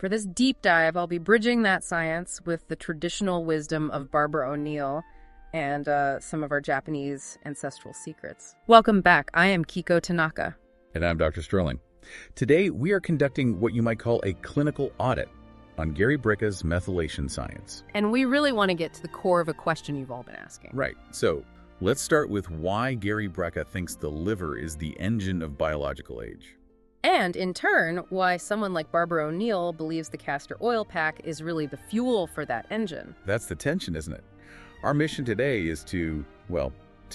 For this deep dive, I'll be bridging that science with the traditional wisdom of Barbara O'Neill and some of our Japanese ancestral secrets. Welcome back. I am Kiko Tanaka. And I'm Dr. Sterling. Today, we are conducting what you might call a clinical audit on Gary Brecka's methylation science. And we really want to get to the core of a question you've all been asking. Right. So let's start with why Gary Brecka thinks the liver is the engine of biological age. And, in turn, why someone like Barbara O'Neill believes the castor oil pack is really the fuel for that engine. That's the tension, isn't it? Our mission today is to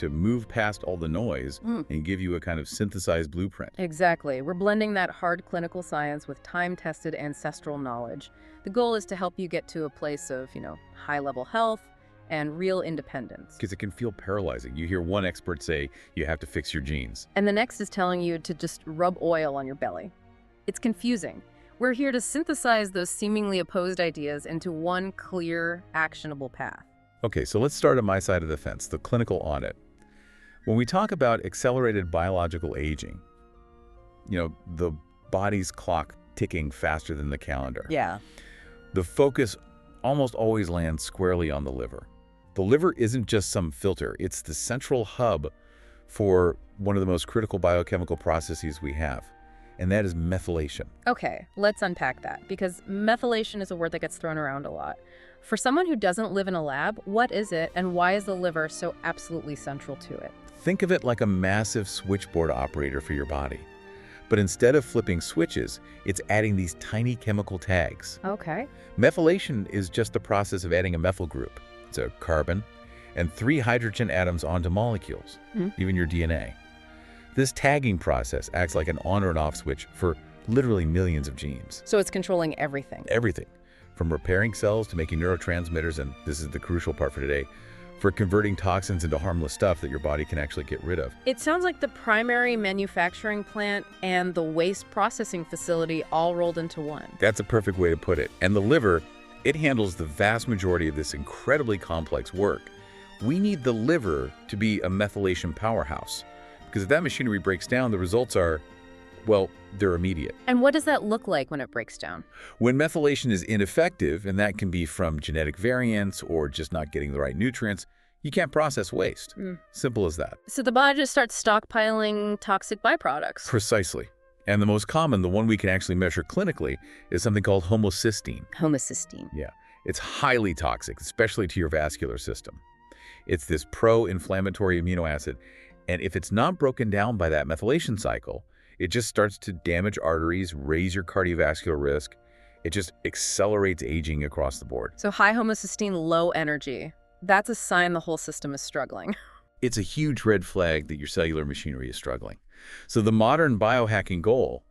move past all the noise and give you a kind of synthesized blueprint. Exactly. We're blending that hard clinical science with time-tested ancestral knowledge. The goal is to help you get to a place of, high-level health and real independence. Because it can feel paralyzing. You hear one expert say you have to fix your genes. And the next is telling you to just rub oil on your belly. It's confusing. We're here to synthesize those seemingly opposed ideas into one clear, actionable path. Okay, so let's start on my side of the fence, the clinical audit. When we talk about accelerated biological aging, the body's clock ticking faster than the calendar. Yeah. The focus almost always lands squarely on the liver. The liver isn't just some filter, it's the central hub for one of the most critical biochemical processes we have, and that is methylation. Okay, let's unpack that, because methylation is a word that gets thrown around a lot. For someone who doesn't live in a lab, what is it, and why is the liver so absolutely central to it? Think of it like a massive switchboard operator for your body. But instead of flipping switches, it's adding these tiny chemical tags. Okay. Methylation is just the process of adding a methyl group. It's a carbon and 3 hydrogen atoms onto molecules, even your DNA. This tagging process acts like an on or an off switch for literally millions of genes. So it's controlling everything. Everything, from repairing cells to making neurotransmitters, and this is the crucial part for today, for converting toxins into harmless stuff that your body can actually get rid of. It sounds like the primary manufacturing plant and the waste processing facility all rolled into one. That's a perfect way to put it. And the liver, it handles the vast majority of this incredibly complex work. We need the liver to be a methylation powerhouse, because if that machinery breaks down, the results are, well, they're immediate. And what does that look like when it breaks down? When methylation is ineffective, and that can be from genetic variants or just not getting the right nutrients, you can't process waste. Simple as that. So the body just starts stockpiling toxic byproducts. Precisely. And the most common, the one we can actually measure clinically, is something called homocysteine. Homocysteine. Yeah. It's highly toxic, especially to your vascular system. It's this pro-inflammatory amino acid, and if it's not broken down by that methylation cycle, it just starts to damage arteries, raise your cardiovascular risk. It just accelerates aging across the board. So high homocysteine, low energy. That's a sign the whole system is struggling. It's a huge red flag that your cellular machinery is struggling. So the modern biohacking goal,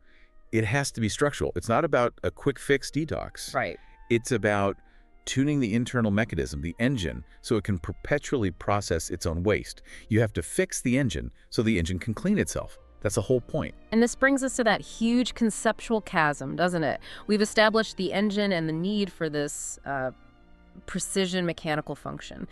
it has to be structural. It's not about a quick fix detox. Right. It's about tuning the internal mechanism, the engine, so it can perpetually process its own waste. You have to fix the engine so the engine can clean itself. That's the whole point. And this brings us to that huge conceptual chasm, doesn't it? We've established the engine and the need for this precision mechanical function.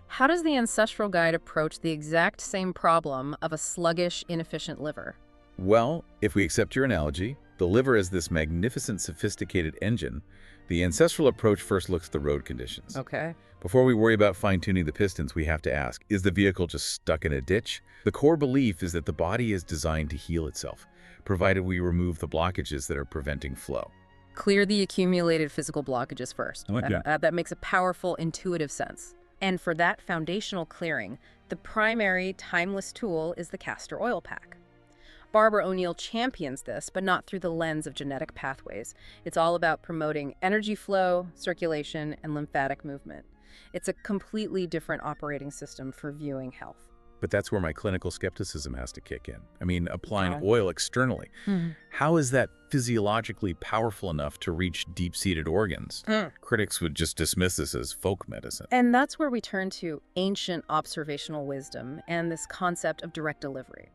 How does the ancestral guide approach the exact same problem of a sluggish, inefficient liver? Well, if we accept your analogy, the liver is this magnificent, sophisticated engine. The ancestral approach first looks at the road conditions. Okay. Before we worry about fine-tuning the pistons, we have to ask, is the vehicle just stuck in a ditch? The core belief is that the body is designed to heal itself, provided we remove the blockages that are preventing flow. Clear the accumulated physical blockages first. Okay. That makes a powerful, intuitive sense. And for that foundational clearing, the primary timeless tool is the castor oil pack. Barbara O'Neill champions this, but not through the lens of genetic pathways. It's all about promoting energy flow, circulation, and lymphatic movement. It's a completely different operating system for viewing health. But that's where my clinical skepticism has to kick in. I mean, applying oil externally. How is that physiologically powerful enough to reach deep-seated organs? Critics would just dismiss this as folk medicine. And that's where we turn to ancient observational wisdom and this concept of direct delivery.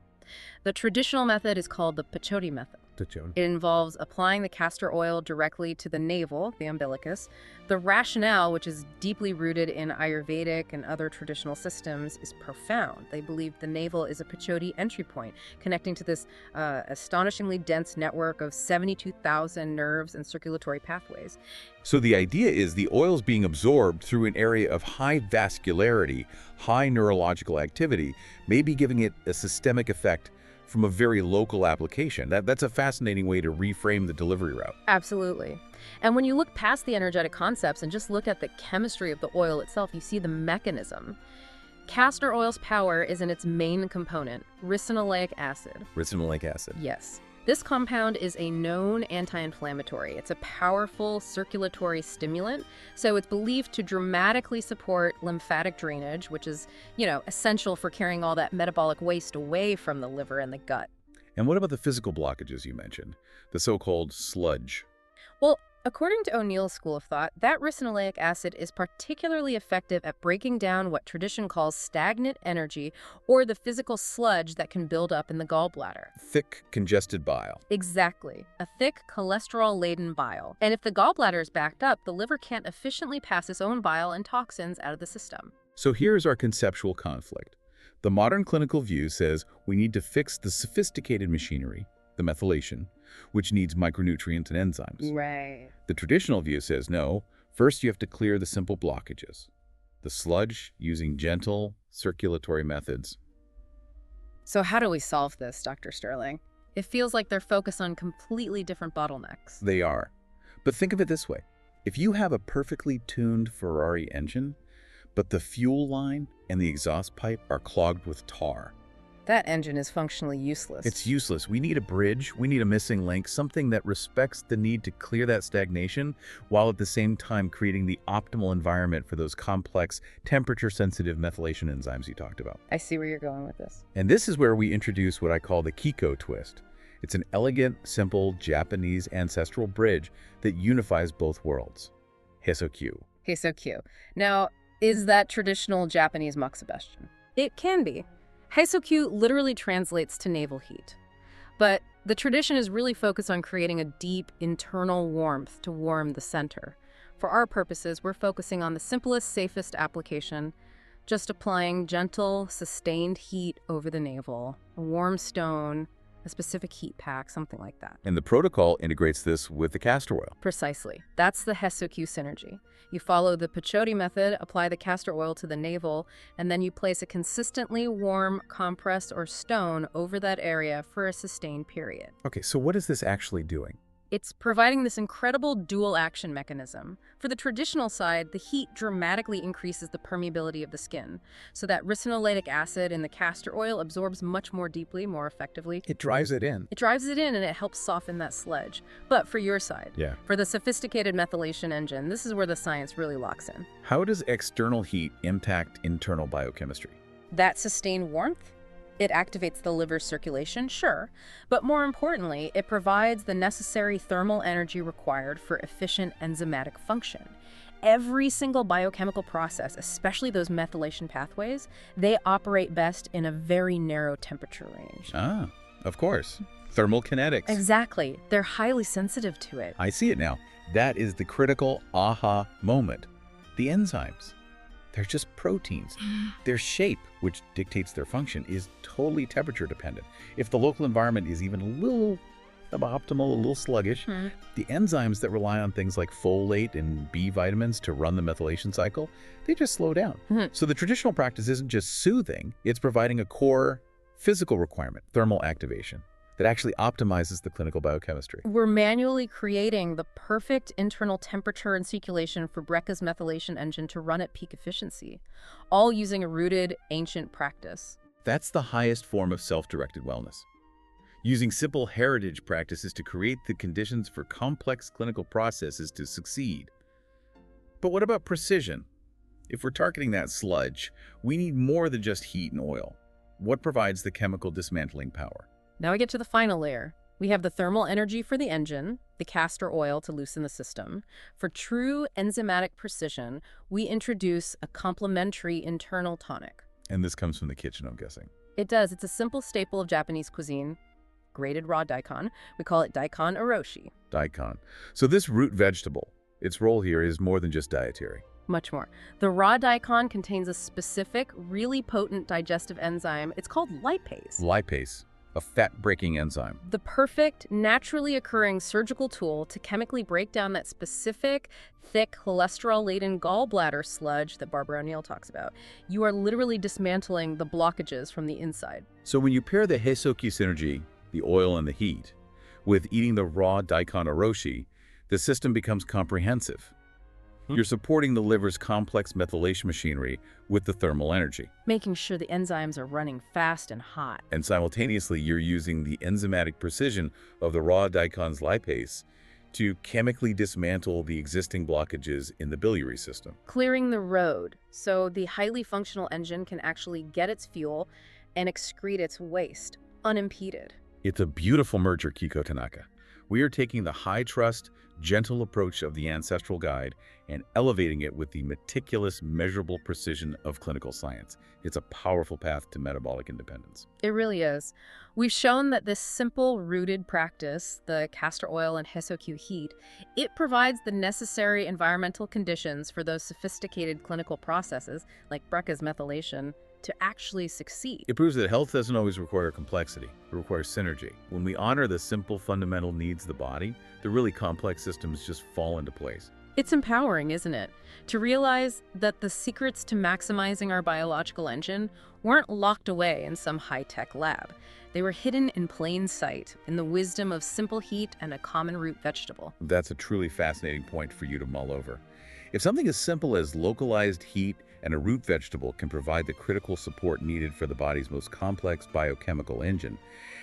The traditional method is called the Pachotti method. 어떻죠? It involves applying the castor oil directly to the navel, the umbilicus. The rationale, which is deeply rooted in Ayurvedic and other traditional systems, is profound. They believe the navel is a Pachodi entry point, connecting to this astonishingly dense network of 72,000 nerves and circulatory pathways. So the idea is the oil's being absorbed through an area of high vascularity, high neurological activity, maybe giving it a systemic effect from a very local application. That's a fascinating way to reframe the delivery route. Absolutely. And when you look past the energetic concepts and just look at the chemistry of the oil itself, you see the mechanism. Castor oil's power is in its main component, ricinoleic acid. Ricinoleic acid. Yes. This compound is a known anti-inflammatory. It's a powerful circulatory stimulant, so it's believed to dramatically support lymphatic drainage, which is, essential for carrying all that metabolic waste away from the liver and the gut. And what about the physical blockages you mentioned, the so-called sludge? Well, according to O'Neill's school of thought, that ricinoleic acid is particularly effective at breaking down what tradition calls stagnant energy, or the physical sludge that can build up in the gallbladder. Thick, congested bile. Exactly. A thick, cholesterol-laden bile. And if the gallbladder is backed up, the liver can't efficiently pass its own bile and toxins out of the system. So here's our conceptual conflict. The modern clinical view says we need to fix the sophisticated machinery, the methylation, which needs micronutrients and enzymes. Right. The traditional view says no, first you have to clear the simple blockages. The sludge using gentle circulatory methods. So how do we solve this, Dr. Sterling? It feels like they're focused on completely different bottlenecks. They are. But think of it this way. If you have a perfectly tuned Ferrari engine, but the fuel line and the exhaust pipe are clogged with tar, that engine is functionally useless. it's useless. We need a bridge, we need a missing link, something that respects the need to clear that stagnation while at the same time creating the optimal environment for those complex, temperature-sensitive methylation enzymes you talked about. I see where you're going with this. And this is where we introduce what I call the Kiko twist. It's an elegant, simple Japanese ancestral bridge that unifies both worlds. Heisokyu. Heisokyu. Now, is that traditional Japanese moxibustion? It can be. Heisokyu literally translates to navel heat. But the tradition is really focused on creating a deep internal warmth to warm the center. For our purposes, we're focusing on the simplest, safest application, just applying gentle, sustained heat over the navel, a warm stone, a specific heat pack, something like that. And the protocol integrates this with the castor oil. Precisely. That's the Heisokyu synergy. You follow the Pachodi method, apply the castor oil to the navel, and then you place a consistently warm compress or stone over that area for a sustained period. Okay, so what is this actually doing? It's providing this incredible dual action mechanism. For the traditional side, the heat dramatically increases the permeability of the skin, so that ricinoleic acid in the castor oil absorbs much more deeply, more effectively. It drives it in. It drives it in and it helps soften that sludge. But for your side, for the sophisticated methylation engine, this is where the science really locks in. How does external heat impact internal biochemistry? That sustained warmth? It activates the liver's circulation, sure, but more importantly, it provides the necessary thermal energy required for efficient enzymatic function. Every single biochemical process, especially those methylation pathways, they operate best in a very narrow temperature range. Ah, of course. Thermal kinetics. Exactly. They're highly sensitive to it. I see it now. That is the critical aha moment. The enzymes. They're just proteins. Their shape, which dictates their function, is totally temperature dependent. If the local environment is even a little suboptimal, a little sluggish, the enzymes that rely on things like folate and B vitamins to run the methylation cycle, they just slow down. So the traditional practice isn't just soothing, it's providing a core physical requirement, thermal activation, that actually optimizes the clinical biochemistry. We're manually creating the perfect internal temperature and circulation for Brecka's methylation engine to run at peak efficiency, all using a rooted, ancient practice. That's the highest form of self-directed wellness. Using simple heritage practices to create the conditions for complex clinical processes to succeed. But what about precision? If we're targeting that sludge, we need more than just heat and oil. What provides the chemical dismantling power? Now we get to the final layer. We have the thermal energy for the engine, the castor oil to loosen the system. For true enzymatic precision, we introduce a complementary internal tonic. And this comes from the kitchen, I'm guessing. It does. It's a simple staple of Japanese cuisine. grated raw daikon. We call it daikon oroshi. Daikon. So this root vegetable, its role here is more than just dietary. Much more. The raw daikon contains a specific, really potent digestive enzyme. It's called lipase. Lipase, a fat-breaking enzyme. The perfect, naturally occurring surgical tool to chemically break down that specific, thick, cholesterol-laden gallbladder sludge that Barbara O'Neill talks about. You are literally dismantling the blockages from the inside. So when you pair the Heisoki synergy, the oil and the heat, with eating the raw daikon oroshi, the system becomes comprehensive. You're supporting the liver's complex methylation machinery with the thermal energy. Making sure the enzymes are running fast and hot. And simultaneously, you're using the enzymatic precision of the raw daikon's lipase to chemically dismantle the existing blockages in the biliary system. Clearing the road so the highly functional engine can actually get its fuel and excrete its waste unimpeded. It's a beautiful merger, Kiko Tanaka. We are taking the high-trust, gentle approach of the ancestral guide and elevating it with the meticulous, measurable precision of clinical science. It's a powerful path to metabolic independence. It really is. We've shown that this simple, rooted practice, the castor oil and Heisoki heat, it provides the necessary environmental conditions for those sophisticated clinical processes, like Brecka's methylation, to actually succeed. It proves that health doesn't always require complexity. It requires synergy. When we honor the simple, fundamental needs of the body, the really complex systems just fall into place. It's empowering, isn't it? To realize that the secrets to maximizing our biological engine weren't locked away in some high-tech lab. They were hidden in plain sight, in the wisdom of simple heat and a common root vegetable. That's a truly fascinating point for you to mull over. If something as simple as localized heat and a root vegetable can provide the critical support needed for the body's most complex biochemical engine,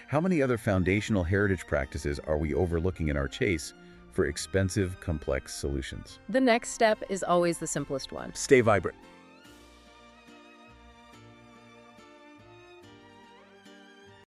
how many other foundational heritage practices are we overlooking in our chase for expensive, complex solutions? The next step is always the simplest one. Stay vibrant.